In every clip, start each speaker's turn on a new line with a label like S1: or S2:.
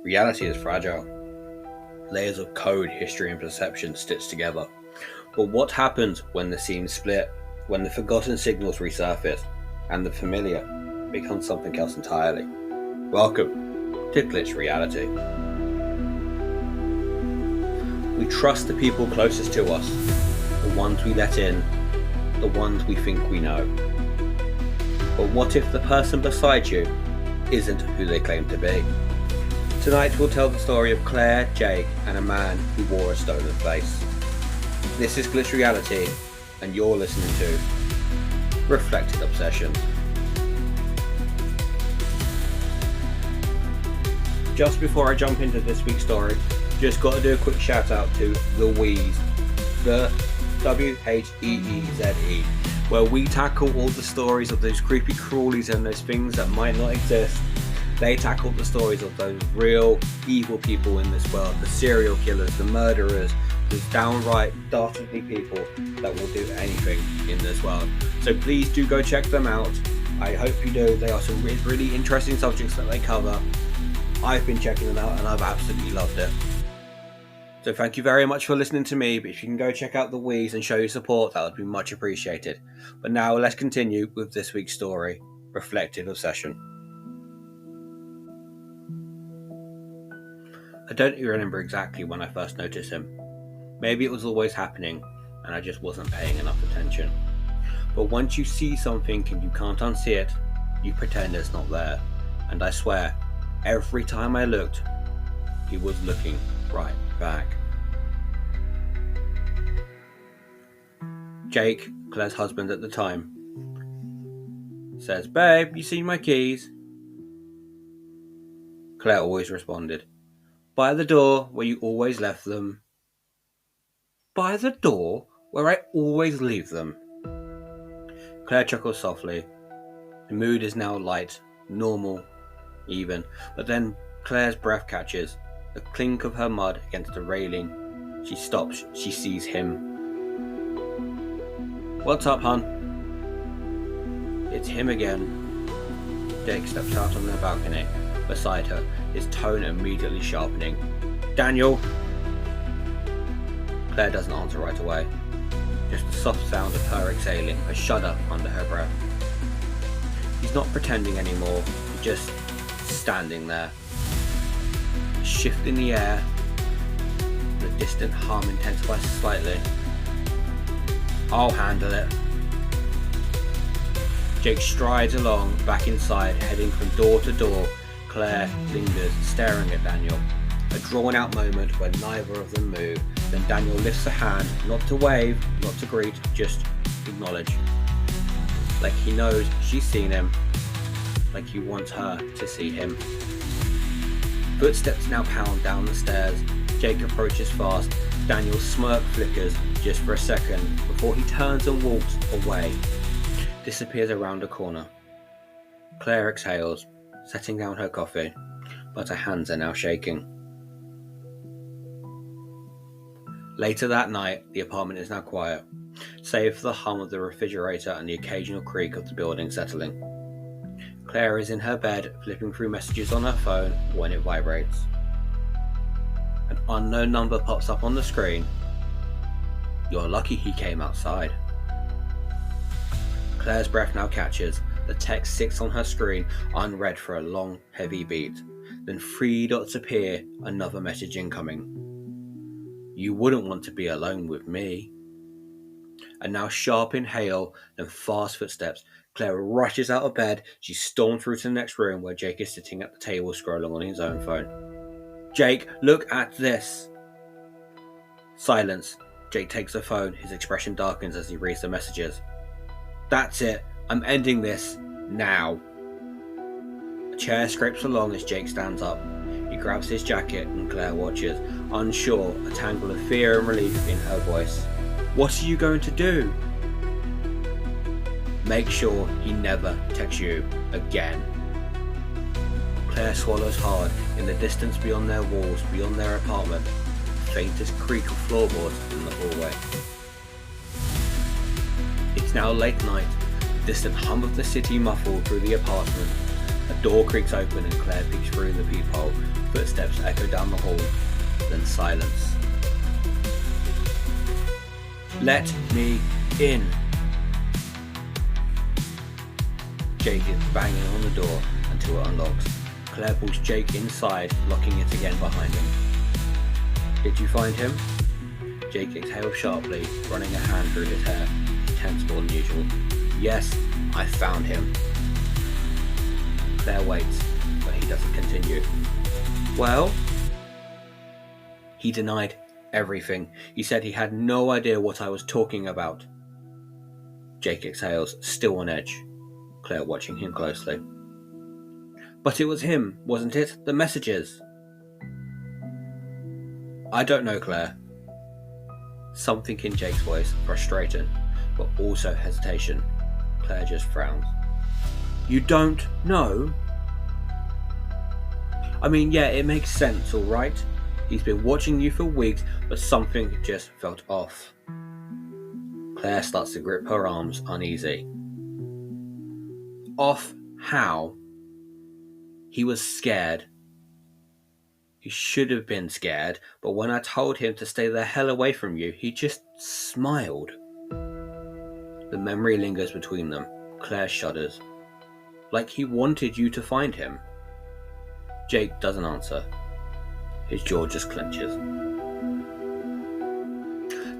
S1: Reality is fragile. Layers of code, history, and perception stitched together. But what happens when the seams split, when the forgotten signals resurface, and the familiar becomes something else entirely? Welcome to Glitch Reality. We trust the people closest to us, the ones we let in, the ones we think we know. But what if the person beside you isn't who they claim to be? Tonight we'll tell the story of Claire, Jake, and a man who wore a stolen face. This is Glitch Reality, and you're listening to Reflected Obsession. Just before I jump into this week's story, just got to do a quick shout out to the Wheeze, the WHEEZE, where we tackle all the stories of those creepy crawlies and those things that might not exist. They tackle the stories of those real evil people in this world, the serial killers, the murderers, those downright dastardly people that will do anything in this world. So please do go check them out. I hope you do. They are some really interesting subjects that they cover. I've been checking them out and I've absolutely loved it. So thank you very much for listening to me, but if you can go check out the Wheeze and show your support, that would be much appreciated. But now let's continue with this week's story, Reflected Obsession. I don't remember exactly when I first noticed him. Maybe it was always happening and I just wasn't paying enough attention. But once you see something and you can't unsee it, you pretend it's not there. And I swear, every time I looked, he was looking right back. Jake, Claire's husband at the time, says, "Babe, you seen my keys?" Claire always responded, "By the door where you always left them." "By the door where I always leave them?" Claire chuckles softly. The mood is now light, normal, even, but then Claire's breath catches, the clink of her mud against the railing. She stops, she sees him. "What's up, hun?" "It's him again." Jake steps out on the balcony beside her, his tone immediately sharpening. "Daniel!" Claire doesn't answer right away. Just the soft sound of her exhaling, a shudder under her breath. He's not pretending anymore, he's just standing there. A shift in the air, the distant hum intensifies slightly. "I'll handle it." Jake strides along, back inside, heading from door to door. Claire lingers, staring at Daniel. A drawn-out moment where neither of them move. Then Daniel lifts a hand, not to wave, not to greet, just acknowledge. Like he knows she's seen him, like he wants her to see him. Footsteps now pound down the stairs. Jake approaches fast. Daniel's smirk flickers just for a second before he turns and walks away. Disappears around a corner. Claire exhales, setting down her coffee, but her hands are now shaking. Later that night, the apartment is now quiet, save for the hum of the refrigerator and the occasional creak of the building settling. Claire is in her bed, flipping through messages on her phone when it vibrates. An unknown number pops up on the screen. "You're lucky he came outside." Claire's breath now catches. The text sits on her screen, unread for a long, heavy beat. Then 3 dots appear, another message incoming. "You wouldn't want to be alone with me." And now sharp inhale, then fast footsteps. Claire rushes out of bed. She storms through to the next room where Jake is sitting at the table scrolling on his own phone. "Jake, look at this." Silence. Jake takes the phone. His expression darkens as he reads the messages. "That's it. I'm ending this. Now." A chair scrapes along as Jake stands up. He grabs his jacket and Claire watches, unsure, a tangle of fear and relief in her voice. "What are you going to do?" "Make sure he never texts you again." Claire swallows hard. In the distance beyond their walls, beyond their apartment, the faintest creak of floorboards in the hallway. It's now late night. The distant hum of the city muffled through the apartment. A door creaks open and Claire peeks through the peephole. Footsteps echo down the hall, then silence. Let me in! Jake is banging on the door until it unlocks. Claire pulls Jake inside, locking it again behind him. Did you find him? Jake exhales sharply, running a hand through his hair. He's tense more than usual. Yes, I found him. Claire waits, but he doesn't continue. Well? He denied everything. He said he had no idea what I was talking about. Jake exhales, still on edge. Claire watching him closely. But it was him, wasn't it? The messages. I don't know, Claire. Something in Jake's voice, frustration, but also hesitation. Claire just frowns. You don't know? I mean, yeah, it makes sense, alright? He's been watching you for weeks, but something just felt off. Claire starts to grip her arms, uneasy. Off how? He was scared. He should have been scared, but when I told him to stay the hell away from you, he just smiled. The memory lingers between them. Claire shudders. Like he wanted you to find him. Jake doesn't answer. His jaw just clenches.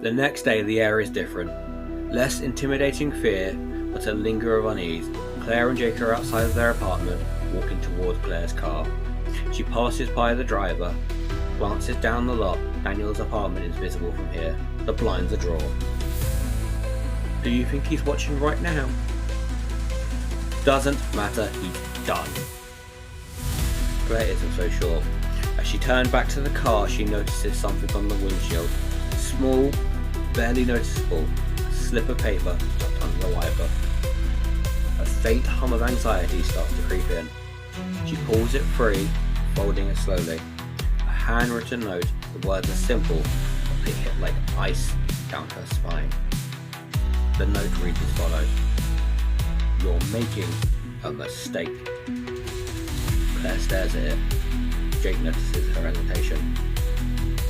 S1: The next day the air is different. Less intimidating fear, but a linger of unease. Claire and Jake are outside of their apartment, walking towards Claire's car. She passes by the driver, glances down the lot. Daniel's apartment is visible from here. The blinds are drawn. Do you think he's watching right now? Doesn't matter, he's done. Claire isn't so sure. As she turned back to the car, she notices something on the windshield. Small, barely noticeable, a slip of paper tucked under the wiper. A faint hum of anxiety starts to creep in. She pulls it free, folding it slowly. A handwritten note, the words are simple, but they hit like ice down her spine. The note reads as follows. You're making a mistake. Claire stares at it. Jake notices her hesitation.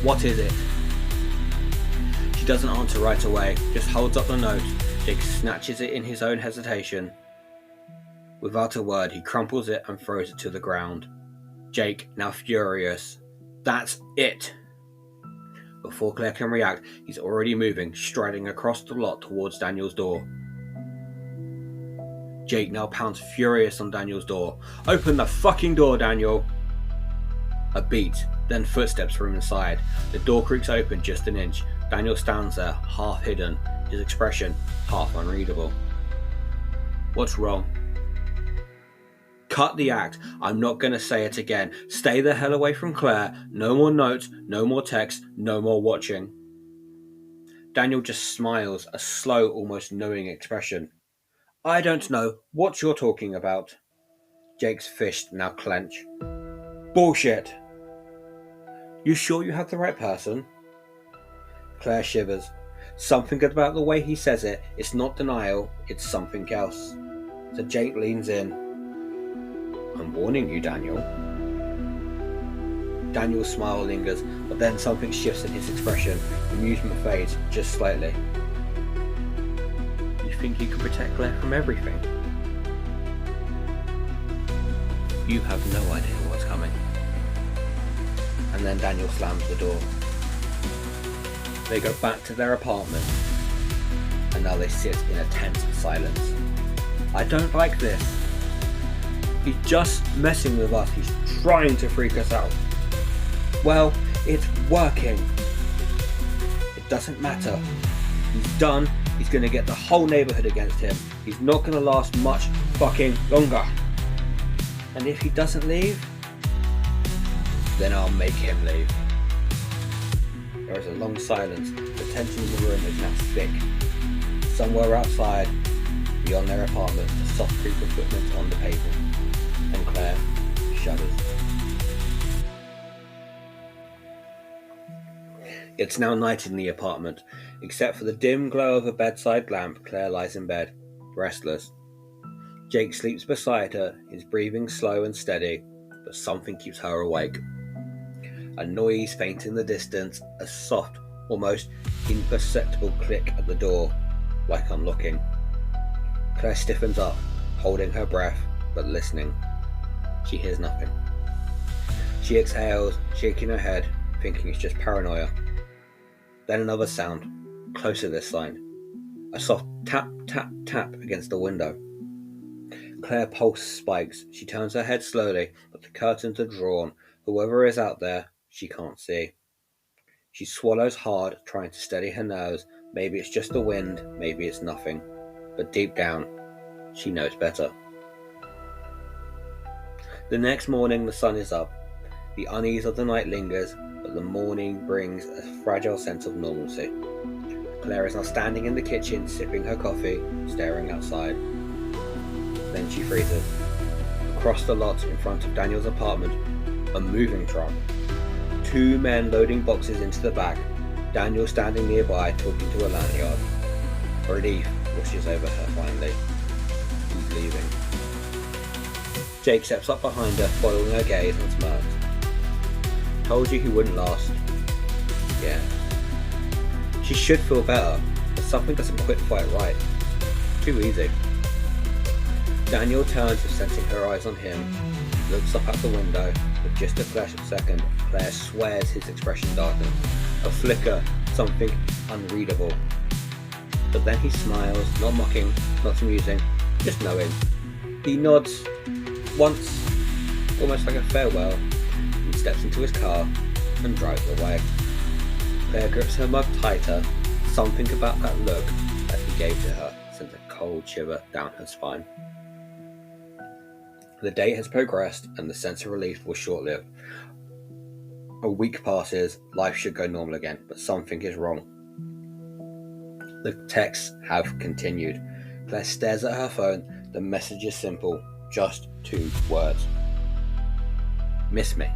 S1: What is it? She doesn't answer right away, just holds up the note. Jake snatches it in his own hesitation. Without a word, he crumples it and throws it to the ground. Jake, now furious. That's it! Before Claire can react, he's already moving, striding across the lot towards Daniel's door. Jake now pounds furious on Daniel's door. Open the fucking door, Daniel! A beat, then footsteps from inside. The door creaks open just an inch. Daniel stands there, half hidden, his expression half unreadable. What's wrong? Cut the act. I'm not going to say it again. Stay the hell away from Claire. No more notes, no more text, no more watching. Daniel just smiles, a slow, almost knowing expression. I don't know what you're talking about. Jake's fists now clench. Bullshit. You sure you have the right person? Claire shivers. Something about the way he says it. It's not denial, it's something else. So Jake leans in. I'm warning you, Daniel. Daniel's smile lingers, but then something shifts in his expression. Amusement fades just slightly. You think you can protect Claire from everything? You have no idea what's coming. And then Daniel slams the door. They go back to their apartment, and now they sit in a tense silence. I don't like this. He's just messing with us. He's trying to freak us out. Well, it's working. It doesn't matter. He's done. He's going to get the whole neighborhood against him. He's not going to last much fucking longer. And if he doesn't leave, then I'll make him leave. There is a long silence. The tension in the room is now thick. Somewhere outside, beyond their apartment, the soft creak of footprints on the pavement. And Claire shudders. It's now night in the apartment. Except for the dim glow of a bedside lamp, Claire lies in bed, restless. Jake sleeps beside her, his breathing slow and steady, but something keeps her awake. A noise faint in the distance, a soft, almost imperceptible click at the door, like unlocking. Claire stiffens up, holding her breath, but listening. She hears nothing. She exhales, shaking her head, thinking it's just paranoia. Then another sound, closer this time. A soft tap, tap, tap against the window. Claire's pulse spikes. She turns her head slowly, but the curtains are drawn. Whoever is out there, she can't see. She swallows hard, trying to steady her nerves. Maybe it's just the wind, maybe it's nothing. But deep down, she knows better. The next morning, the sun is up. The unease of the night lingers, but the morning brings a fragile sense of normalcy. Claire is now standing in the kitchen, sipping her coffee, staring outside. Then she freezes. Across the lot in front of Daniel's apartment, a moving truck. 2 men loading boxes into the back. Daniel standing nearby, talking to a lanyard. Relief washes over her finally. He's leaving. Jake steps up behind her, following her gaze and smirks. Told you he wouldn't last. Yeah. She should feel better, but something doesn't quite right. Too easy. Daniel turns, sensing her eyes on him. He looks up at the window. With just a flash of second, Claire swears his expression darkens. A flicker, something unreadable. But then he smiles, not mocking, not amusing, just knowing. He nods once, almost like a farewell, and steps into his car and drives away. Claire grips her mug tighter. Something about that look that he gave to her sent a cold shiver down her spine. The day has progressed and the sense of relief was short-lived. A week passes, life should go normal again, but something is wrong. The texts have continued. Claire stares at her phone. The message is simple, just 2 words. Miss me.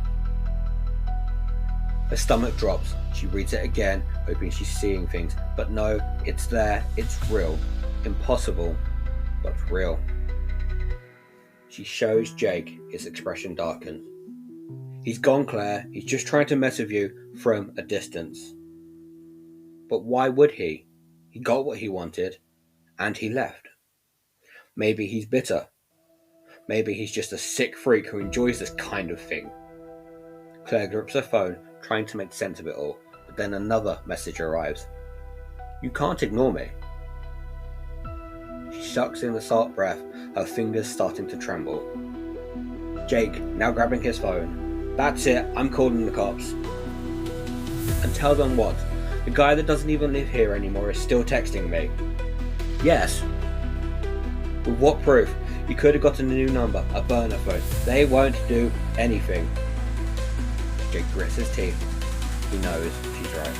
S1: Her stomach drops. She reads it again, hoping she's seeing things. But no, it's there, it's real. Impossible, but real. She shows Jake, his expression darkens. He's gone, Claire. He's just trying to mess with you from a distance. But why would he? He got what he wanted, and he left. Maybe he's bitter. Maybe he's just a sick freak who enjoys this kind of thing. Claire grips her phone, trying to make sense of it all, but then another message arrives. You can't ignore me. She sucks in a salt breath, her fingers starting to tremble. Jake, now grabbing his phone. That's it, I'm calling the cops. And tell them what? The guy that doesn't even live here anymore is still texting me. Yes. With what proof? You could have gotten a new number, a burner phone. They won't do anything. Jake grits his teeth. He knows she's right.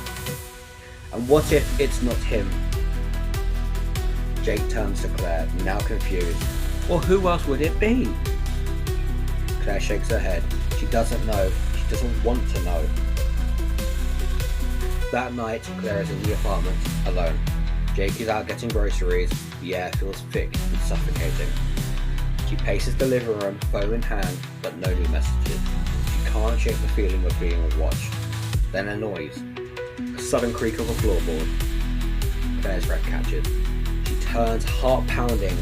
S1: And what if it's not him? Jake turns to Claire, now confused. Well, who else would it be? Claire shakes her head. She doesn't know. She doesn't want to know. That night, Claire is in the apartment, alone. Jake is out getting groceries. The air feels thick and suffocating. She paces the living room, phone in hand, but no new messages. She can't shake the feeling of being watched. Then a noise. A sudden creak of a floorboard. Claire's breath catches. She turns, heart pounding,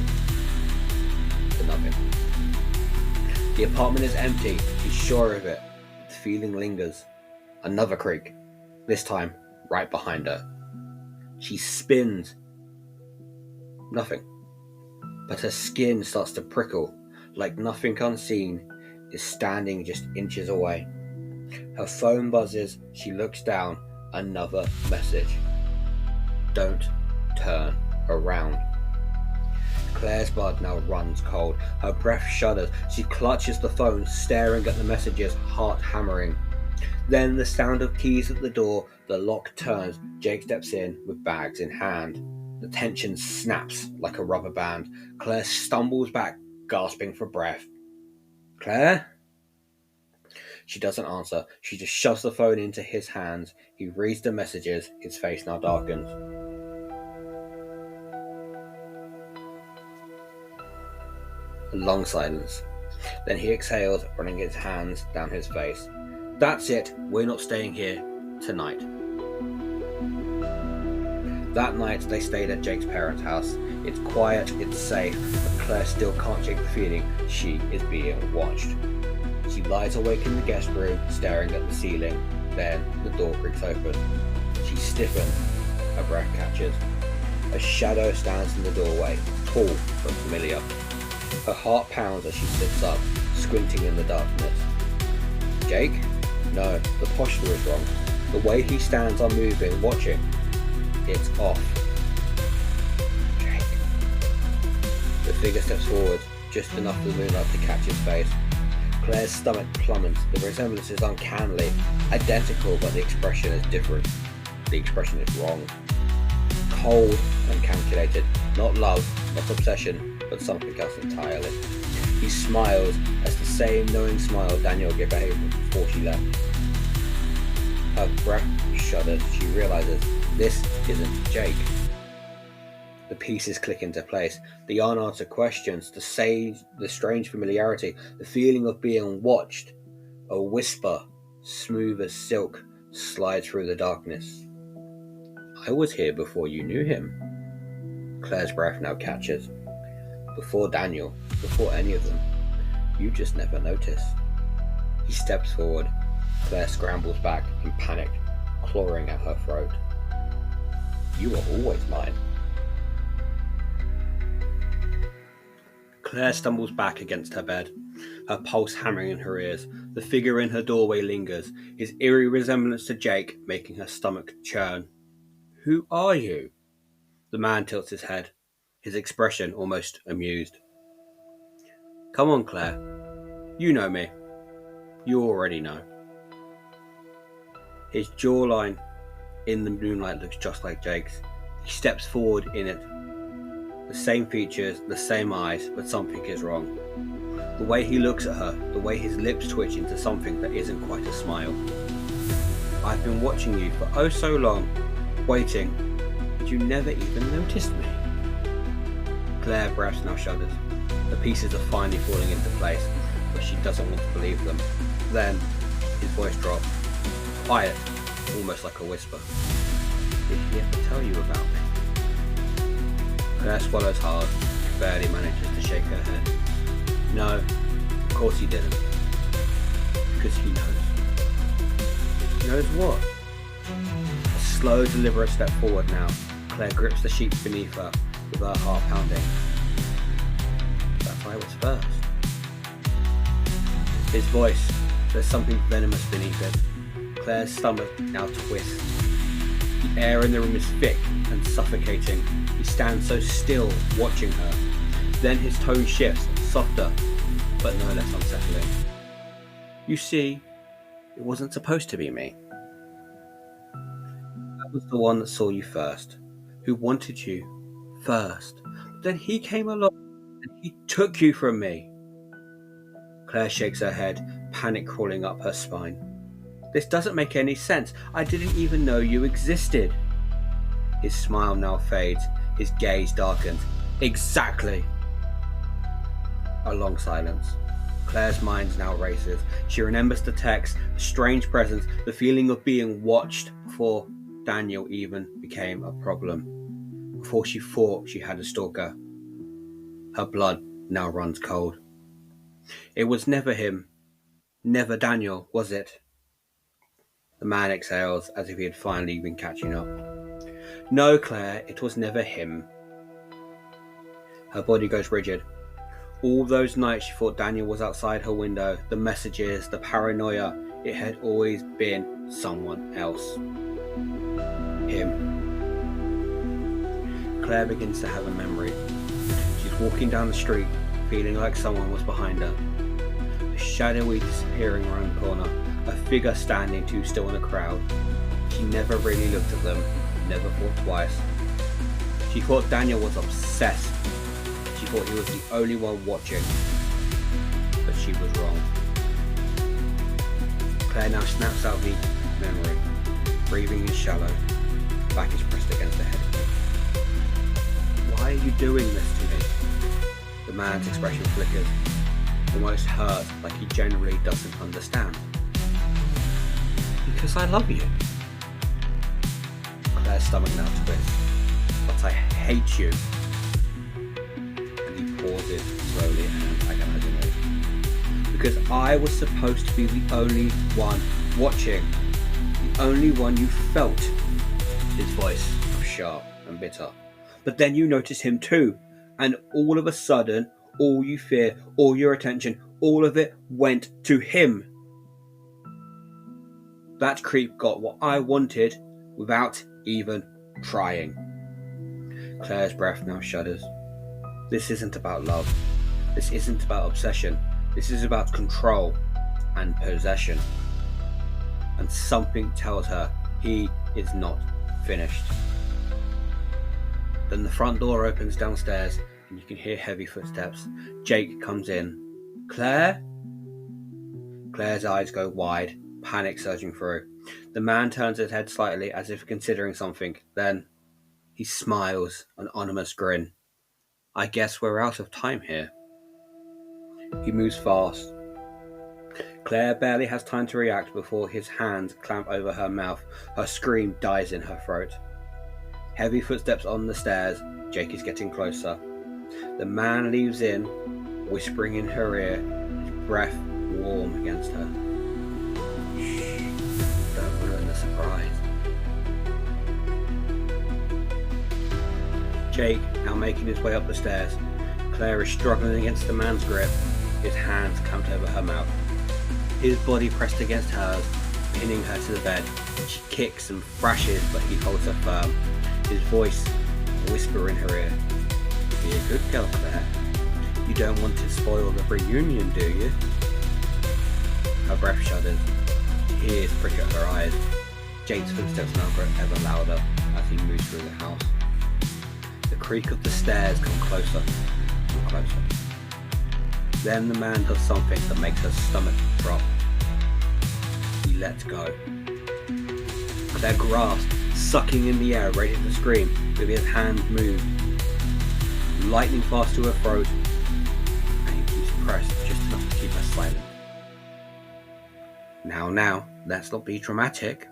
S1: to nothing. The apartment is empty. She's sure of it. The feeling lingers. Another creak. This time, right behind her. She spins. Nothing. But her skin starts to prickle, like nothing unseen is standing just inches away. Her phone buzzes. She looks down. Another message. Don't turn around. Claire's blood now runs cold. Her breath shudders. She clutches the phone, staring at the messages, heart hammering. Then the sound of keys at the door. The lock turns. Jake steps in with bags in hand. The tension snaps like a rubber band. Claire stumbles back, gasping for breath. Claire? She doesn't answer. She just shoves the phone into his hands. He reads the messages. His face now darkens. A long silence. Then he exhales, running his hands down his face. That's it, we're not staying here tonight. That night they stayed at Jake's parents' house. It's quiet, it's safe, but Claire still can't shake the feeling she is being watched. She lies awake in the guest room, staring at the ceiling. Then the door creaks open. She stiffens, her breath catches. A shadow stands in the doorway, tall but familiar. Her heart pounds as she sits up, squinting in the darkness. Jake? No, the posture is wrong. The way he stands unmoving, watching. It's off. Jake. The figure steps forward, just enough for the moonlight to catch his face. Claire's stomach plummets. The resemblance is uncannily identical, but the expression is different. The expression is wrong. Cold and calculated. Not love, not obsession, but something else entirely. He smiles as the same knowing smile Daniel gave her before she left. Her breath shudders. She realizes this isn't Jake. The pieces click into place. The unanswered questions, the strange familiarity, the feeling of being watched. A whisper, smooth as silk, slides through the darkness. I was here before you knew him. Claire's breath now catches. Before Daniel, before any of them. You just never noticed. He steps forward. Claire scrambles back in panic, clawing at her throat. You were always mine. Claire stumbles back against her bed, her pulse hammering in her ears. The figure in her doorway lingers, his eerie resemblance to Jake making her stomach churn. Who are you? The man tilts his head, his expression almost amused. Come on, Claire. You know me. You already know. His jawline in the moonlight looks just like Jake's. He steps forward in it. The same features, the same eyes, but something is wrong. The way he looks at her, the way his lips twitch into something that isn't quite a smile. I've been watching you for oh so long, waiting, but you never even noticed me. Claire's breath now shudders. The pieces are finally falling into place, but she doesn't want to believe them. Then, his voice drops, quiet, almost like a whisper. Did he ever tell you about me? Claire swallows hard, barely manages to shake her head. No, of course he didn't. Because he knows. He knows what? A slow, deliberate step forward now. Claire grips the sheets beneath her, with her heart pounding. That's why I was first. His voice, there's something venomous beneath it. Claire's stomach now twists. The air in the room is thick and suffocating. He stands so still, watching her. Then his tone shifts, softer, but no less unsettling. You see, it wasn't supposed to be me. I was the one that saw you first, who wanted you first. But then he came along and he took you from me. Claire shakes her head, panic crawling up her spine. This doesn't make any sense. I didn't even know you existed. His smile now fades. His gaze darkens. Exactly. A long silence. Claire's mind now races. She remembers the text, the strange presence, the feeling of being watched before Daniel even became a problem. Before she thought she had a stalker. Her blood now runs cold. It was never him. Never Daniel, was it? The man exhales as if he had finally been catching up. No, Claire, it was never him. Her body goes rigid. All those nights she thought Daniel was outside her window, the messages, the paranoia, it had always been someone else. Him. Claire begins to have a memory. She's walking down the street, feeling like someone was behind her. A shadowy disappearing around the corner, a figure standing too still in a crowd. She never really looked at them, never thought twice. She thought Daniel was obsessed. She thought he was the only one watching. But she was wrong. Claire now snaps out the memory. Breathing is shallow. Back is pressed against the head. Why are you doing this to me? The man's expression flickers, almost hurt, like he generally doesn't understand. Because I love you. Claire's stomach now twists. But I hate you. And he pauses slowly and agonizingly. Because I was supposed to be the only one watching. The only one you felt. His voice was sharp and bitter. But then you notice him too. And all of a sudden, all you fear, all your attention, all of it went to him. That creep got what I wanted without even trying. Claire's breath now shudders. This isn't about love. This isn't about obsession. This is about control and possession. And something tells her he is not finished. Then the front door opens downstairs and you can hear heavy footsteps. Jake comes in. Claire? Claire's eyes go wide, panic surging through. The man turns his head slightly as if considering something. Then he smiles, an ominous grin. I guess we're out of time here. He moves fast. Claire barely has time to react before his hands clamp over her mouth. Her scream dies in her throat. Heavy footsteps on the stairs. Jake is getting closer. The man leaves in, whispering in her ear, his breath warm against her. Shh, don't ruin the surprise. Jake, now making his way up the stairs. Claire is struggling against the man's grip, his hands clamped over her mouth. His body pressed against hers, pinning her to the bed. She kicks and thrashes, but he holds her firm. His voice whisper in her ear. Be a good girl, Claire. You don't want to spoil the reunion, do you? Her breath shudders. Tears prick at her eyes. Jake's footsteps now grow ever louder as he moves through the house. The creak of the stairs come closer and closer. Then the man does something that makes her stomach drop. He lets go. Claire grasps, sucking in the air, ready to scream, with his hand moved. Lightning fast to her throat, and he keeps pressed just enough to keep her silent. Now, let's not be dramatic.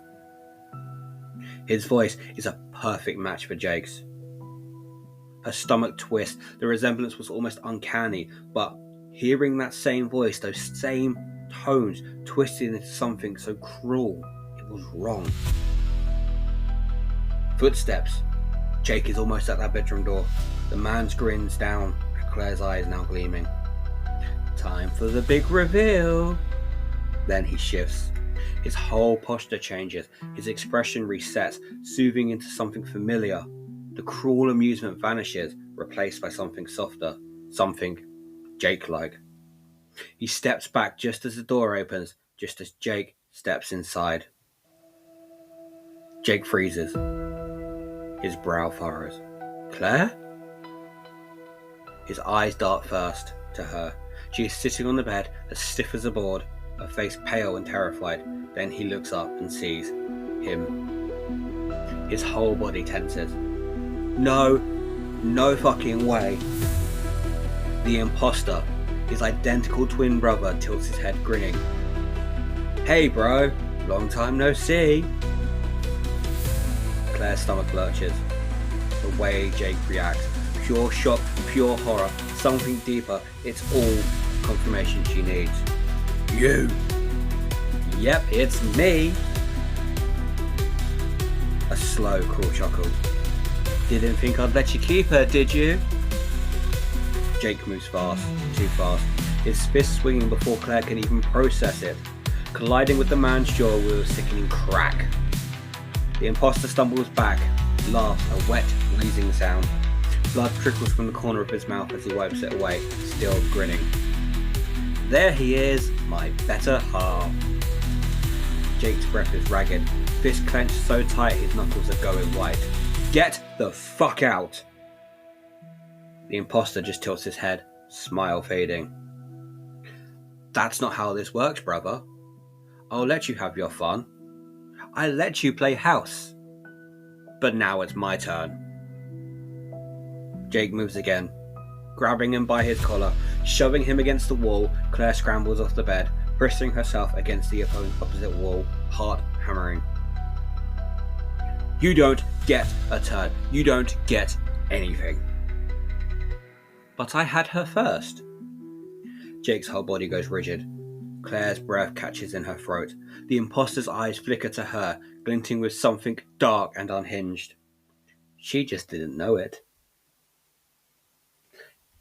S1: His voice is a perfect match for Jake's. Her stomach twists. The resemblance was almost uncanny, but hearing that same voice, those same tones, twisted into something so cruel, it was wrong. Footsteps. Jake is almost at that bedroom door. The man's grins down, Claire's eyes now gleaming. Time for the big reveal. Then he shifts. His whole posture changes. His expression resets, soothing into something familiar. The cruel amusement vanishes, replaced by something softer, something Jake-like. He steps back just as the door opens, just as Jake steps inside. Jake freezes. His brow furrows. Claire? His eyes dart first to her. She is sitting on the bed, as stiff as a board, her face pale and terrified. Then he looks up and sees him. His whole body tenses. No fucking way. The imposter, his identical twin brother, tilts his head grinning. Hey bro, long time no see. Claire's stomach lurches. The way Jake reacts, pure shock, pure horror, something deeper, it's all confirmation she needs. You! Yep, it's me! A slow, cruel chuckle. Didn't think I'd let you keep her, did you? Jake moves fast, too fast, his fist swinging before Claire can even process it, colliding with the man's jaw with a sickening crack. The imposter stumbles back, laughs, a wet, wheezing sound. Blood trickles from the corner of his mouth as he wipes it away, still grinning. There he is, my better half. Jake's breath is ragged, fist clenched so tight his knuckles are going white. Get the fuck out! The imposter just tilts his head, smile fading. That's not how this works, brother. I'll let you have your fun. I let you play house. But now it's my turn. Jake moves again, grabbing him by his collar, shoving him against the wall. Claire scrambles off the bed, pressing herself against the opposite wall, heart hammering. You don't get a turn. You don't get anything. But I had her first. Jake's whole body goes rigid. Claire's breath catches in her throat. The imposter's eyes flicker to her, glinting with something dark and unhinged. She just didn't know it.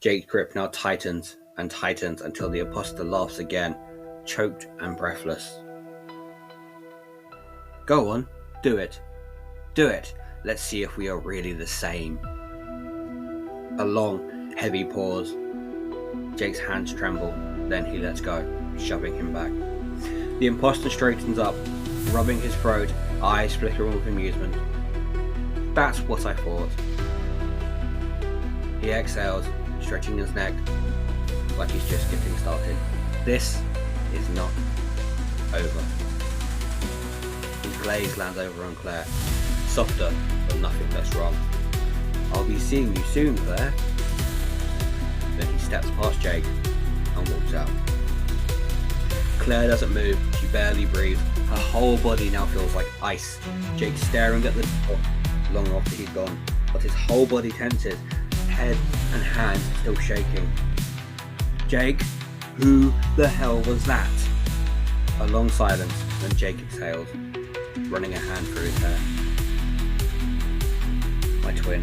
S1: Jake's grip now tightens and tightens until the imposter laughs again, choked and breathless. Go on, do it. Do it. Let's see if we are really the same. A long, heavy pause. Jake's hands tremble, then he lets go, shoving him back. The imposter straightens up, rubbing his throat, eyes flickering with amusement. That's what I thought. He exhales, stretching his neck like he's just getting started. This is not over. His glaze lands over on Claire, softer but nothing less wrong. I'll be seeing you soon, Claire. Then he steps past Jake and walks out. Claire doesn't move, she barely breathes. Her whole body now feels like ice. Jake's staring at the door long after he's gone, but his whole body tenses, head and hands still shaking. Jake, who the hell was that? A long silence, then Jake exhales, running a hand through his hair. My twin.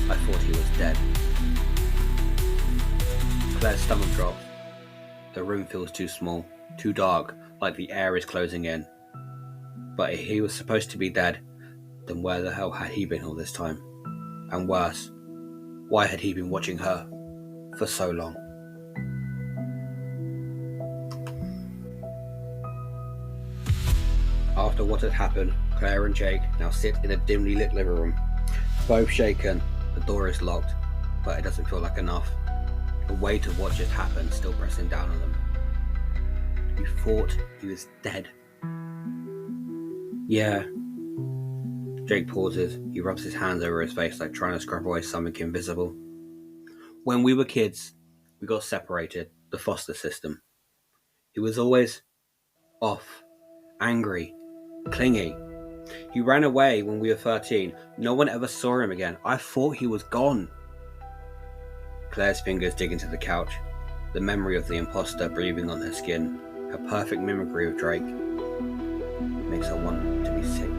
S1: I thought he was dead. Claire's stomach drops. The room feels too small, too dark, like the air is closing in. But if he was supposed to be dead, then where the hell had he been all this time? And worse, why had he been watching her for so long? After what had happened, Claire and Jake now sit in a dimly lit living room. Both shaken, the door is locked, but it doesn't feel like enough. The weight of what just happened still pressing down on them. You thought he was dead. Yeah. Jake pauses. He rubs his hands over his face like trying to scrub away something invisible. When we were kids, we got separated, the foster system. He was always off, angry, clingy. He ran away when we were 13. No one ever saw him again. I thought he was gone. Claire's fingers dig into the couch. The memory of the imposter breathing on her skin, her perfect mimicry of Drake, makes her want to be sick.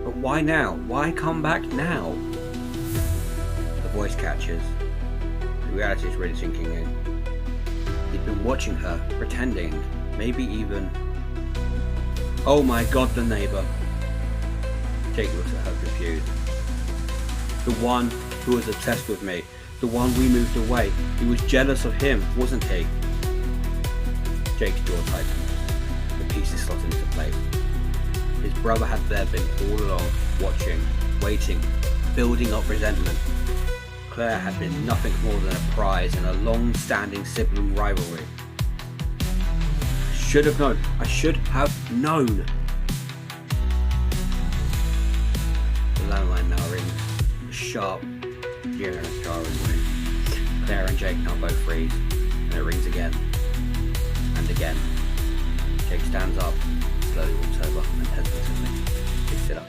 S1: But why now? Why come back now? The voice catches. The reality is really sinking in. He'd been watching her, pretending, maybe even... Oh my god, the neighbour. Jake looks at her confused. The one who was obsessed with me. The one we moved away. He was jealous of him, wasn't he? Jake's jaw tightens. The pieces slot into place. His brother had there been all along, watching, waiting, building up resentment. Claire had been nothing more than a prize in a long-standing sibling rivalry. I should have known. I should have known. The landline now rings. A sharp, generous jarring ring. Claire and Jake now both freeze, and it rings again. And again. Jake stands up, slowly walks over, and hesitantly picks it up.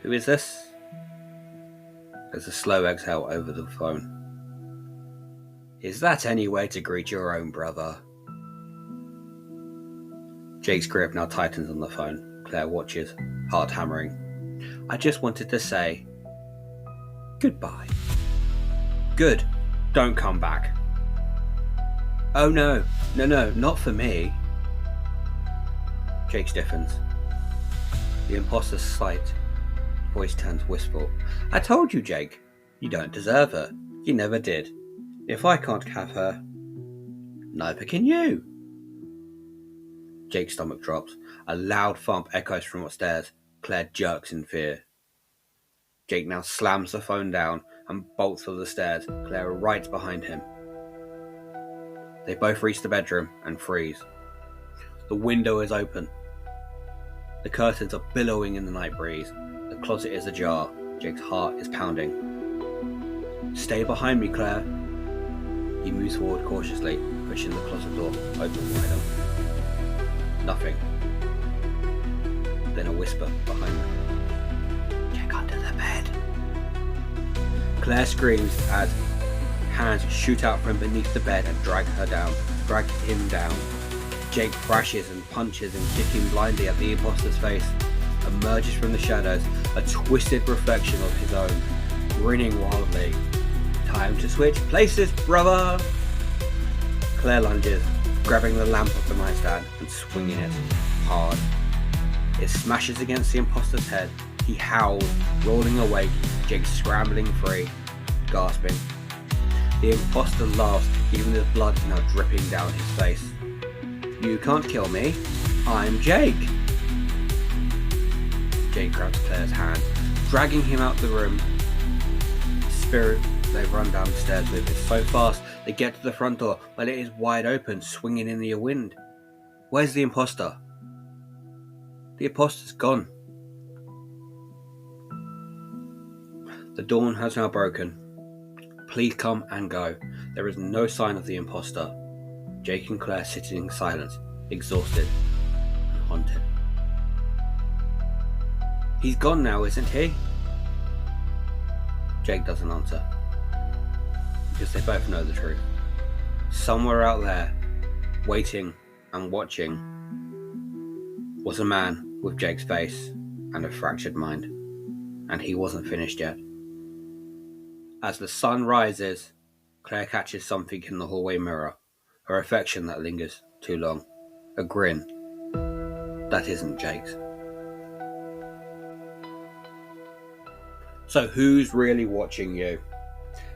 S1: Who is this? There's a slow exhale over the phone. Is that any way to greet your own brother? Jake's grip now tightens on the phone. Claire watches, heart hammering. I just wanted to say goodbye. Good. Don't come back. Oh no, not for me. Jake stiffens. The imposter's slight voice turns wistful. I told you, Jake. You don't deserve her. You never did. If I can't have her, neither can you. Jake's stomach drops. A loud thump echoes from upstairs. Claire jerks in fear. Jake now slams the phone down and bolts for the stairs. Claire right behind him. They both reach the bedroom and freeze. The window is open. The curtains are billowing in the night breeze. The closet is ajar. Jake's heart is pounding. Stay behind me, Claire. He moves forward cautiously, pushing the closet door open wider. Nothing. Then a whisper behind them. Check under the bed. Claire screams as hands shoot out from beneath the bed and drag him down. Jake crashes and punches and kicking blindly at the imposter's face. Emerges from the shadows, a twisted reflection of his own, grinning wildly. Time to switch places, brother! Claire lunges, grabbing the lamp off the nightstand and swinging it hard. It smashes against the imposter's head. He howls, rolling awake, Jake scrambling free, gasping. The imposter laughs, even his blood is now dripping down his face. You can't kill me. I'm Jake. Jake grabs Claire's hand, dragging him out the room. Spirit they run down the stairs with is so fast they get to the front door, but it is wide open, swinging in the wind. Where's the imposter? The imposter's gone. The dawn has now broken. Please come and go. There is no sign of the imposter. Jake and Claire sitting in silence, exhausted and haunted. He's gone now, isn't he? Jake doesn't answer, because they both know the truth. Somewhere out there, waiting and watching, was a man with Jake's face and a fractured mind, and he wasn't finished yet. As the sun rises, Claire catches something in the hallway mirror, a reflection that lingers too long, a grin that isn't Jake's. So who's really watching you?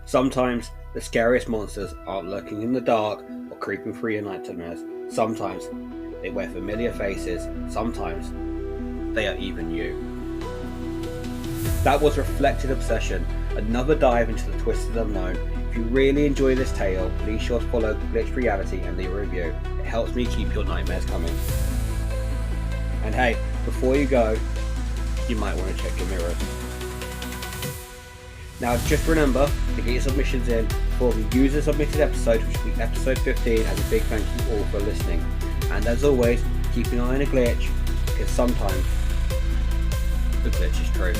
S1: Sometimes the scariest monsters aren't lurking in the dark or creeping through your nightmares. Sometimes they wear familiar faces. Sometimes they are even you. That was Reflected Obsession, another dive into the twisted unknown. If you really enjoy this tale, please sure to follow Glitched Reality and leave a review. It helps me keep your nightmares coming. And hey, before you go, you might want to check your mirrors. Now just remember to get your submissions in for the user submitted episode, which will be episode 15, as a big thank you all for listening. And as always, keep an eye on a glitch, because sometimes the glitch is true.